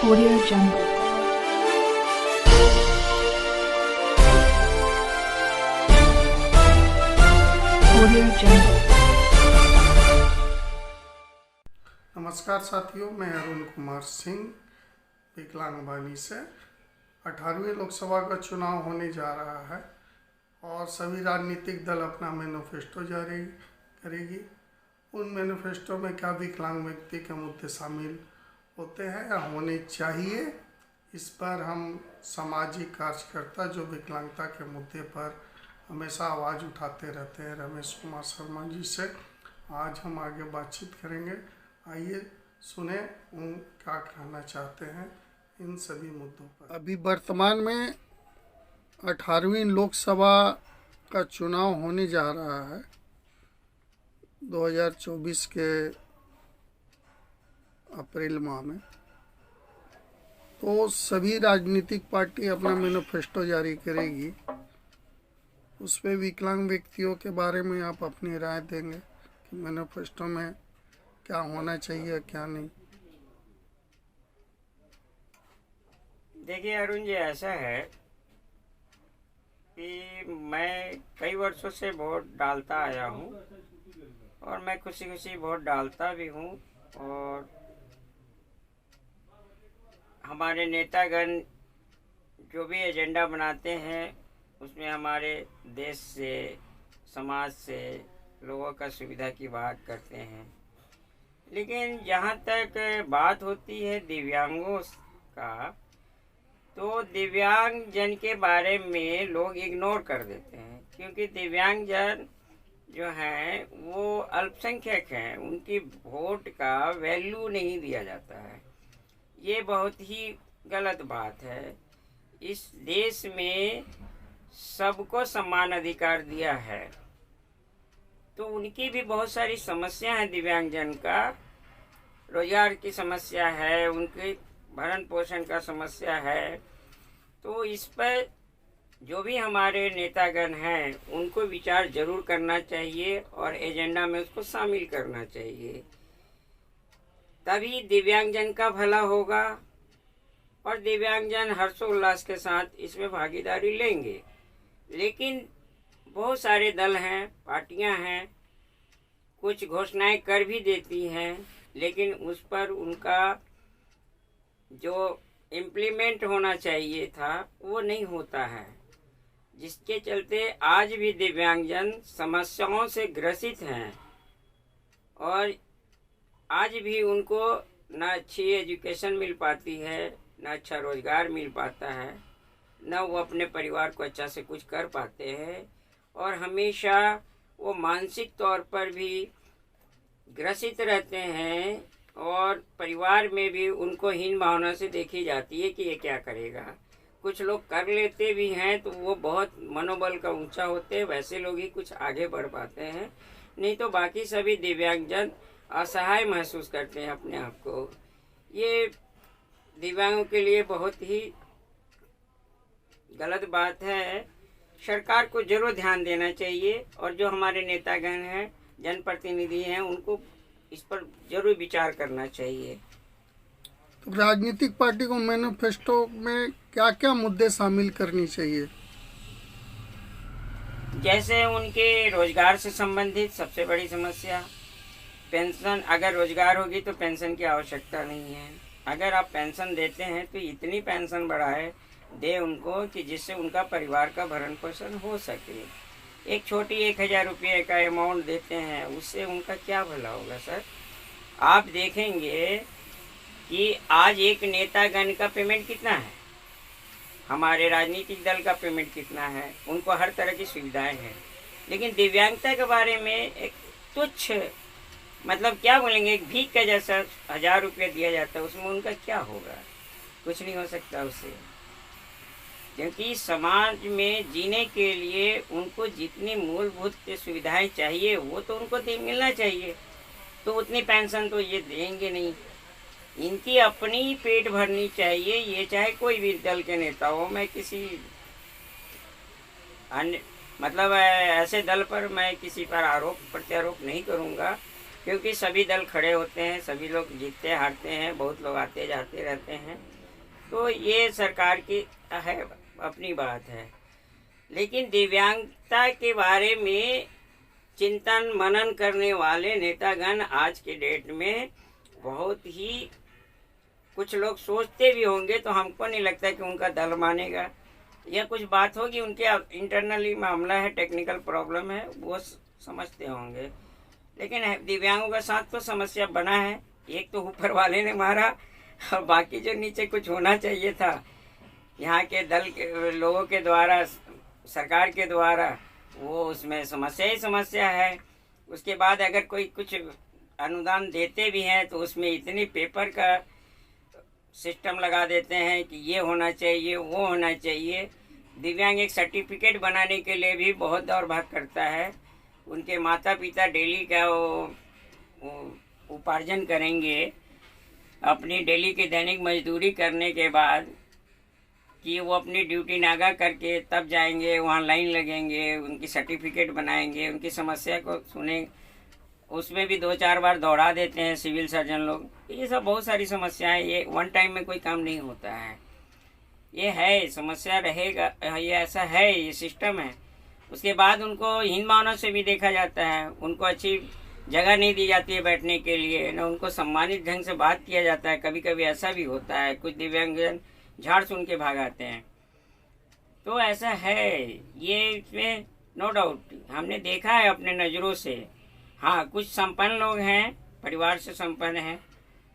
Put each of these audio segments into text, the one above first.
Audio Jungle. Audio Jungle. नमस्कार साथियों, मैं अरुण कुमार सिंह विकलांग वाणी से। 18वीं लोकसभा का चुनाव होने जा रहा है और सभी राजनीतिक दल अपना मैनिफेस्टो जारी करेगी। उन मैनिफेस्टो में क्या विकलांग व्यक्ति के मुद्दे शामिल होते हैं या होने चाहिए, इस पर हम सामाजिक कार्यकर्ता जो विकलांगता के मुद्दे पर हमेशा आवाज़ उठाते रहते हैं, रमेश कुमार शर्मा जी से आज हम आगे बातचीत करेंगे। आइए सुने उन क्या कहना चाहते हैं इन सभी मुद्दों पर। अभी वर्तमान में 18वीं लोकसभा का चुनाव होने जा रहा है 2024 के अप्रैल माह में। तो सभी राजनीतिक पार्टी अपना मैनिफेस्टो जारी करेगी। उसमें विकलांग व्यक्तियों के बारे में आप अपनी राय देंगे कि मैनिफेस्टो में क्या होना चाहिए क्या नहीं। देखिए अरुण जी, ऐसा है कि मैं कई वर्षों से वोट डालता आया हूँ और मैं खुशी खुशी वोट डालता भी हूँ। और हमारे नेतागण जो भी एजेंडा बनाते हैं उसमें हमारे देश से, समाज से, लोगों का सुविधा की बात करते हैं। लेकिन जहाँ तक बात होती है दिव्यांगों का, तो दिव्यांग जन के बारे में लोग इग्नोर कर देते हैं, क्योंकि दिव्यांग जन जो हैं वो अल्पसंख्यक हैं, उनकी वोट का वैल्यू नहीं दिया जाता है। ये बहुत ही गलत बात है। इस देश में सबको समान अधिकार दिया है, तो उनकी भी बहुत सारी समस्या है। दिव्यांगजन का रोजगार की समस्या है, उनके भरण पोषण का समस्या है। तो इस पर जो भी हमारे नेतागण हैं उनको विचार जरूर करना चाहिए और एजेंडा में उसको शामिल करना चाहिए, तभी दिव्यांगजन का भला होगा और दिव्यांगजन हर्षोल्लास के साथ इसमें भागीदारी लेंगे। लेकिन बहुत सारे दल हैं, पार्टियां हैं, कुछ घोषणाएं कर भी देती हैं, लेकिन उस पर उनका जो इम्प्लीमेंट होना चाहिए था वो नहीं होता है, जिसके चलते आज भी दिव्यांगजन समस्याओं से ग्रसित हैं और आज भी उनको न अच्छी एजुकेशन मिल पाती है, न अच्छा रोजगार मिल पाता है, न वो अपने परिवार को अच्छा से कुछ कर पाते हैं और हमेशा वो मानसिक तौर पर भी ग्रसित रहते हैं और परिवार में भी उनको हीन भावना से देखी जाती है कि ये क्या करेगा। कुछ लोग कर लेते भी हैं तो वो बहुत मनोबल का ऊंचा होते हैं, वैसे लोग ही कुछ आगे बढ़ पाते हैं, नहीं तो बाकी सभी दिव्यांगजन असहाय महसूस करते हैं अपने आप को। ये दिव्यांगों के लिए बहुत ही गलत बात है। सरकार को जरूर ध्यान देना चाहिए और जो हमारे नेतागण हैं, जनप्रतिनिधि हैं, उनको इस पर जरूर विचार करना चाहिए। तो राजनीतिक पार्टी को मैनिफेस्टो में क्या क्या मुद्दे शामिल करनी चाहिए? जैसे उनके रोजगार से संबंधित सबसे बड़ी समस्या पेंशन। अगर रोजगार होगी तो पेंशन की आवश्यकता नहीं है। अगर आप पेंशन देते हैं तो इतनी पेंशन बढ़ाए दे उनको कि जिससे उनका परिवार का भरण पोषण हो सके। एक छोटी 1000 रुपये का अमाउंट देते हैं, उससे उनका क्या भला होगा सर? आप देखेंगे कि आज एक नेतागण का पेमेंट कितना है, हमारे राजनीतिक दल का पेमेंट कितना है, उनको हर तरह की सुविधाएं हैं। लेकिन दिव्यांगता के बारे में एक तुच्छ, मतलब क्या बोलेंगे, एक भीख का जैसा 1000 रुपये दिया जाता है, उसमें उनका क्या होगा? कुछ नहीं हो सकता उससे, क्योंकि समाज में जीने के लिए उनको जितनी मूलभूत सुविधाएं चाहिए वो तो उनको मिलना चाहिए। तो उतनी पेंशन तो ये देंगे नहीं, इनकी अपनी पेट भरनी चाहिए। ये चाहे कोई भी दल के नेता हो, मैं किसी अन्य मतलब ऐसे दल पर मैं किसी पर आरोप प्रत्यारोप नहीं करूँगा, क्योंकि सभी दल खड़े होते हैं, सभी लोग जीतते हारते हैं, बहुत लोग आते जाते रहते हैं। तो ये सरकार की है अपनी बात है। लेकिन दिव्यांगता के बारे में चिंतन मनन करने वाले नेतागण आज के डेट में बहुत ही, कुछ लोग सोचते भी होंगे, तो हमको नहीं लगता कि उनका दल मानेगा। या कुछ बात होगी, उनके इंटरनली मामला है, टेक्निकल प्रॉब्लम है, वो समझते होंगे। लेकिन दिव्यांगों का साथ तो समस्या बना है। एक तो ऊपर वाले ने मारा, और बाकी जो नीचे कुछ होना चाहिए था यहाँ के दल के लोगों के द्वारा, सरकार के द्वारा, वो उसमें समस्या ही समस्या है। उसके बाद अगर कोई कुछ अनुदान देते भी हैं तो उसमें इतनी पेपर का सिस्टम लगा देते हैं कि ये होना चाहिए, वो होना चाहिए। दिव्यांग एक सर्टिफिकेट बनाने के लिए भी बहुत दौड़ भाग करता है। उनके माता पिता डेली का वो उपार्जन करेंगे, अपनी डेली की दैनिक मजदूरी करने के बाद कि वो अपनी ड्यूटी नागा करके तब जाएंगे, वहाँ लाइन लगेंगे, उनकी सर्टिफिकेट बनाएंगे, उनकी समस्या को सुने, उसमें भी 2-4 बार दौड़ा देते हैं सिविल सर्जन लोग। ये सब बहुत सारी समस्याएं, ये वन टाइम में कोई काम नहीं होता है। ये है समस्या, रहेगा, ये ऐसा है, ये सिस्टम है। उसके बाद उनको हीन भावना से भी देखा जाता है, उनको अच्छी जगह नहीं दी जाती है बैठने के लिए, न उनको सम्मानित ढंग से बात किया जाता है। कभी कभी ऐसा भी होता है, कुछ दिव्यांगजन झाड़ सुन के भाग आते हैं। तो ऐसा है, ये इसमें नो डाउट हमने देखा है अपने नज़रों से। हाँ, कुछ संपन्न लोग हैं, परिवार से संपन्न हैं,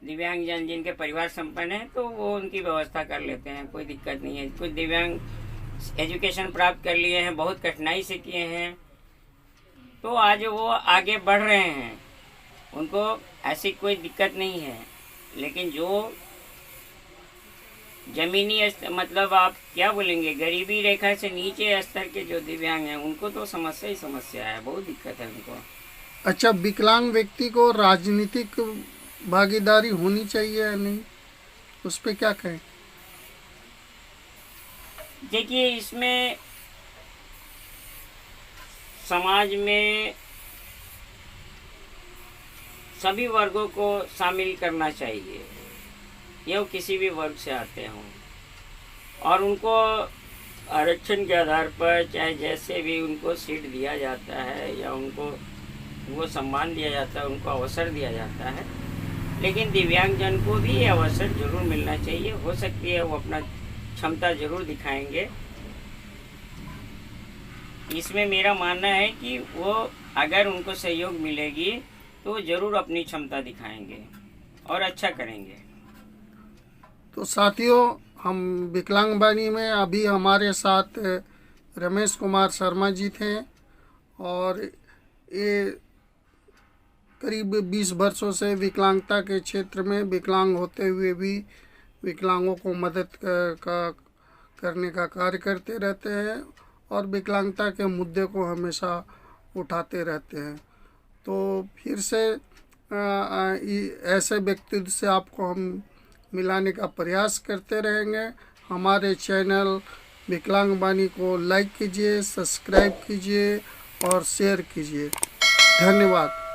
दिव्यांगजन जिनके परिवार संपन्न है, तो वो उनकी व्यवस्था कर लेते हैं, कोई दिक्कत नहीं है। कुछ दिव्यांग एजुकेशन प्राप्त कर लिए हैं, बहुत कठिनाई से किए हैं, तो आज वो आगे बढ़ रहे हैं, उनको ऐसी कोई दिक्कत नहीं है। लेकिन जो जमीनी मतलब आप क्या बोलेंगे, गरीबी रेखा से नीचे स्तर के जो दिव्यांग हैं, उनको तो समस्या ही समस्या है, बहुत दिक्कत है उनको। अच्छा, विकलांग व्यक्ति को राजनीतिक भागीदारी होनी चाहिए या नहीं, उस पर क्या कहें? देखिए, इसमें समाज में सभी वर्गों को शामिल करना चाहिए, ये किसी भी वर्ग से आते हों, और उनको आरक्षण के आधार पर चाहे जैसे भी उनको सीट दिया जाता है या उनको वो सम्मान दिया जाता है, उनको अवसर दिया जाता है। लेकिन दिव्यांगजन को भी ये अवसर जरूर मिलना चाहिए। हो सकती है वो अपना क्षमता जरूर दिखाएंगे। इसमें मेरा मानना है कि वो अगर उनको सहयोग मिलेगी तो जरूर अपनी क्षमता दिखाएंगे और अच्छा करेंगे। तो साथियों, हम विकलांग वाणी में अभी हमारे साथ रमेश कुमार शर्मा जी थे, और ये करीब 20 वर्षों से विकलांगता के क्षेत्र में विकलांग होते हुए भी विकलांगों को मदद करने का कार्य करते रहते हैं और विकलांगता के मुद्दे को हमेशा उठाते रहते हैं। तो फिर से ऐसे व्यक्ति से आपको हम मिलाने का प्रयास करते रहेंगे। हमारे चैनल विकलांग वाणी को लाइक कीजिए, सब्सक्राइब कीजिए और शेयर कीजिए। धन्यवाद।